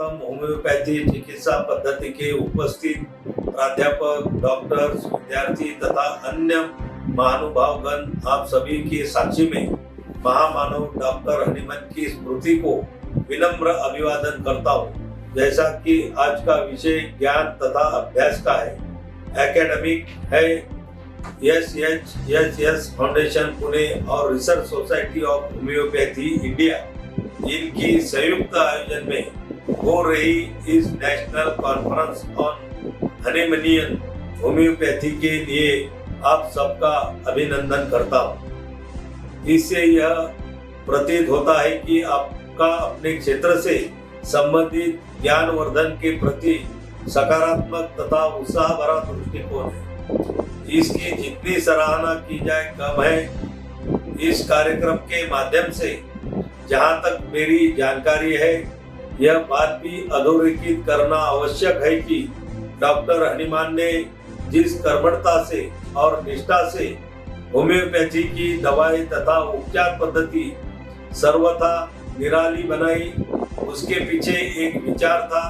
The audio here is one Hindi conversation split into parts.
सर्वप्रथम होम्योपैथी चिकित्सा पद्धति के उपस्थित प्राध्यापक, डॉक्टर्स, विद्यार्थी तथा अन्य महानुभावगण आप सभी की साक्षी में महामानव डॉक्टर हनीमन की स्मृति को विनम्र अभिवादन करता हूँ। जैसा कि आज का विषय ज्ञान तथा अभ्यास का है, एकेडमिक है, SHS फाउंडेशन पुणे और research society of homeopathy India इनकी संयुक्त आयोजन में हो रही इस नेशनल कॉन्फ्रेंस ऑन हनीमनियन होम्योपैथी के लिए आप सबका अभिनंदन करता हूँ। इससे यह प्रतीत होता है कि आपका अपने क्षेत्र से संबंधित ज्ञानवर्धन के प्रति सकारात्मक तथा उत्साह भरा दृष्टिकोण है। इसकी जितनी सराहना की जाए कम है। इस कार्यक्रम के माध्यम से जहाँ तक मेरी जानकारी है, यह बात भी अधोरेखित करना आवश्यक है कि डॉक्टर हनीमान ने जिस कर्मठता से और निष्ठा से होम्योपैथी की दवाई तथा उपचार पद्धति सर्वथा निराली बनाई, उसके पीछे एक विचार था।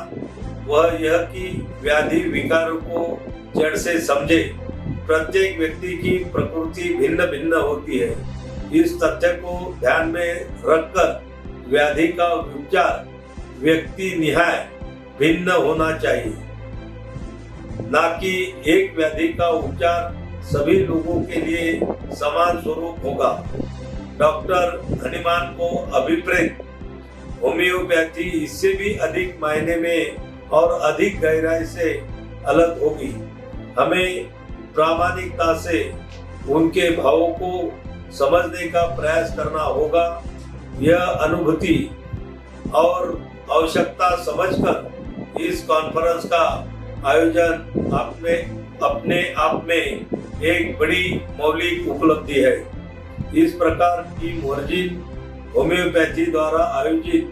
वह यह कि व्याधि विकारों को जड़ से समझे। प्रत्येक व्यक्ति की प्रकृति भिन्न भिन्न होती है। इस तथ्य को ध्यान में रखकर व्याधि का उपचार व्यक्ति निहाय भिन्न होना चाहिए, ना कि एक व्याधि का उपचार सभी लोगों के लिए समान स्वरूप होगा। डॉक्टर हनीमान को अभिप्रेत होम्योपैथी इससे भी अधिक मायने में और अधिक गहराई से अलग होगी। हमें प्रामाणिकता से उनके भावों को समझने का प्रयास करना होगा। यह अनुभूति और आवश्यकता समझकर इस कॉन्फ्रेंस का आयोजन अपने आप में एक बड़ी मौलिक उपलब्धि है। इस प्रकार की वर्जिन होम्योपैथी द्वारा आयोजित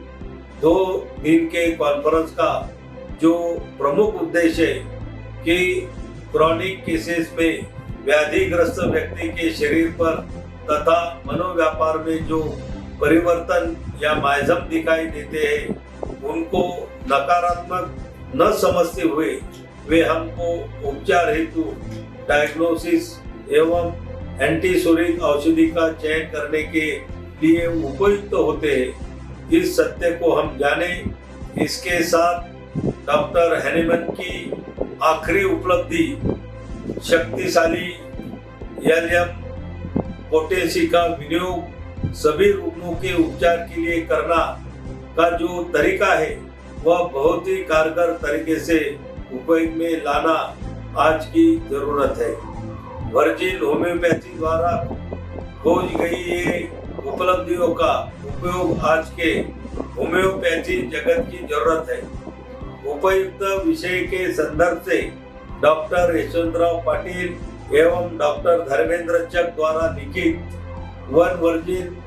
2 दिन के कॉन्फ्रेंस का जो प्रमुख उद्देश्य है कि क्रॉनिक केसेस में व्याधिग्रस्त व्यक्ति के शरीर पर तथा मनोव्यापार में जो परिवर्तन या माइजम दिखाई देते हैं, उनको नकारात्मक न समझते हुए वे हमको उपचार हेतु डायग्नोसिस एवं एंटीसोरिक औषधि का चयन करने के लिए उपयुक्त होते हैं। इस सत्य को हम जाने। इसके साथ डॉक्टर हनीमन की आखिरी उपलब्धि शक्तिशाली एलियम पोटेंसी का विनियोग सभी रोगों के उपचार के लिए करना का जो तरीका है, वह बहुत ही कारगर तरीके से उपयोग में लाना आज की जरूरत है। वर्जिन होम्योपैथी द्वारा खोज गई ये उपलब्धियों का उपयोग आज के होम्योपैथी जगत की जरूरत है। उपयुक्त विषय के संदर्भ से डॉक्टर यशवंतराव पाटिल एवं डॉक्टर धर्मेंद्र चक द्वारा लिखित one virgin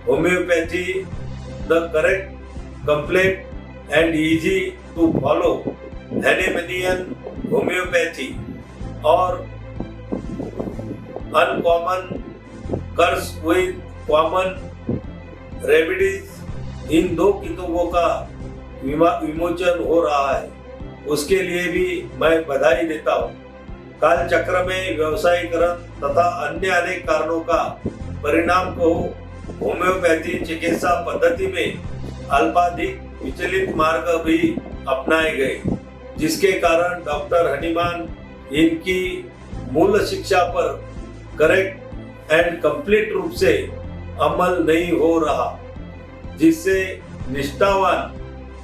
homeopathy the correct, complete and easy to follow Hahnemannian homeopathy और uncommon cures with common remedies, इन 2 किताबों का विमोचन हो रहा है। उसके लिए भी मैं बधाई देता हूँ। काल चक्र में व्यवसायीकरण तथा अन्य अनेक कारणों का परिणाम को होम्योपैथी चिकित्सा पद्धति में अल्पाधिक विचलित मार्ग भी अपनाए गए, जिसके कारण डॉक्टर हनीमान इनकी मूल शिक्षा पर करेक्ट एंड कंप्लीट रूप से अमल नहीं हो रहा, जिससे निष्ठावान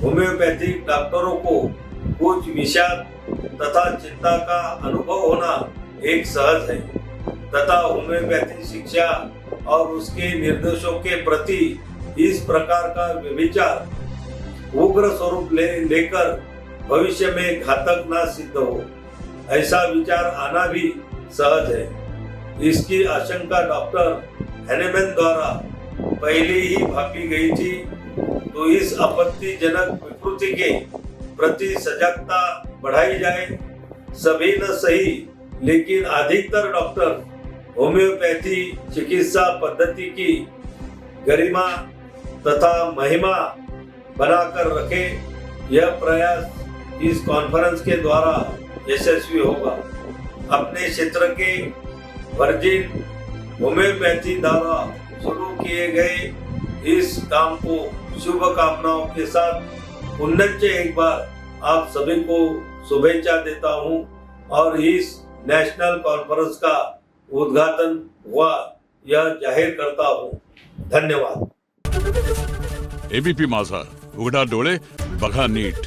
होम्योपैथिक डॉक्टरों को कुछ विषाद तथा चिंता का अनुभव होना एक सहज है तथा होम्योपैथी शिक्षा और उसके निर्देशों के प्रति इस प्रकार का व्यभिचार उग्र स्वरूप लेकर भविष्य में घातक ना सिद्ध हो, ऐसा विचार आना भी सहज है। इसकी आशंका डॉक्टर हनीमन द्वारा पहले ही भापी गई थी, तो इस आपत्तिजनक विकृति के प्रति सजगता बढ़ाई जाए। सभी न सही, लेकिन अधिकतर डॉक्टर होम्योपैथी चिकित्सा पद्धति की गरिमा तथा महिमा बनाकर रखे, यह प्रयास इस कॉन्फ्रेंस के द्वारा यशस्वी होगा। अपने क्षेत्र के वर्जिन होम्योपैथी द्वारा शुरू किए गए इस काम को शुभकामनाओं के साथ पुनश्च एक बार आप सभी को शुभेच्छा देता हूं और इस नेशनल कॉन्फ्रेंस का उद्घाटन हुआ यह जाहीर करता हूं। धन्यवाद। एबीपी माझा, उघडा डोळे बघा नीट।